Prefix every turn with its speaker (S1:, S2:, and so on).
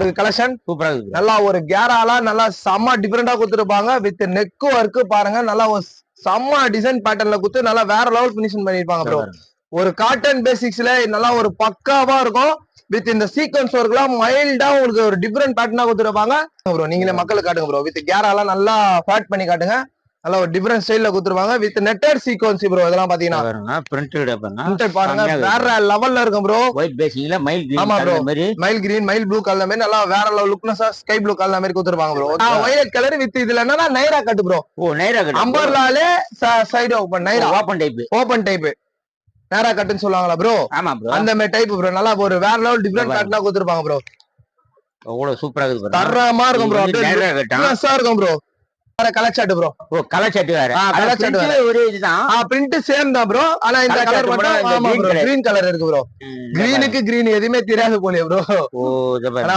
S1: ஒரு கலெக்ஷன்
S2: சூப்பரா இருக்கு.
S1: நல்லா ஒரு கேராலா நல்லா செம்ம டிஃபரெண்டா கொடுத்துருப்பாங்க. வித் நெக் ஒர்க் பாருங்க, நல்லா ஒரு செம்ம டிசைன் பேட்டர்ன்ல கொடுத்து நல்லா வேற லெவல் பினிஷிங் பண்ணிருப்பாங்க ப்ரோ. ஒரு காட்டன் பேசிக்ஸ்ல நல்லா ஒரு பக்காவா இருக்கும். வித் இந்த சீக்வன்ஸ் ஒர்க்லாம் மைல்டா உங்களுக்கு ஒரு டிஃபரெண்ட் பேட்டர்னா கொடுத்துருப்பாங்க ப்ரோ. நீங்களே மக்களுக்கு காட்டுங்க ப்ரோ. வித் கேராலாம் நல்லா ஃபேட் பண்ணி காட்டுங்க. நல்ல ஒரு டிஃபரெண்ட் ஸ்டைல்ல கொடுத்துருவாங்க. With netted sequence bro. இதெல்லாம் பாத்தீங்கன்னா பிரிண்டட் பாருங்க, வேற லெவல்ல இருக்கும் ப்ரோ.
S2: ஒயிட் பேசிங்ல மைல் கிரீன்.
S1: ஆமா bro, mild green mild blue colour மாதிரி நல்லா வேற லெவல் லுக்னஸா ஸ்கை ப்ளூ கலர் மாதிரி கொடுத்துருப்பாங்க ப்ரோ. வயலட் கலர் வித் இதுல என்னன்னா Naira cut bro.
S2: Oh Naira cut.
S1: அம்பர்லாலே side open Naira open type நேரா கட்டுன்னு சொல்லுவாங்களா ப்ரோ.
S2: ஆமா ப்ரோ,
S1: அந்த மாதிரி டைப் ப்ரோ. நல்லா ஒரு வேற லெவல் டிஃபரெண்ட் பேட்டர்னா கொடுத்துருப்பாங்க ப்ரோ.
S2: அவ்வளவு சூப்பரா இருக்கு ப்ரோ.
S1: தரமா இருக்கும் ப்ரோ. அப்படியே இருக்கும் ப்ரோ. Colour chart bro.
S2: ஓ கலர் சாட் வேற.
S1: கலர் சாட் வேற.
S2: ஒரே இதுதான்.
S1: பிரிண்ட் சேம் தான் ப்ரோ. ஆனா இந்த கலர் மட்டும் ஆமா ப்ரோ கிரீன் கலர் இருக்கு ப்ரோ. கிரீனுக்கு கிரீன் எதுவுமே தெரியாது போலயே ப்ரோ.
S2: ஓ
S1: ஆனா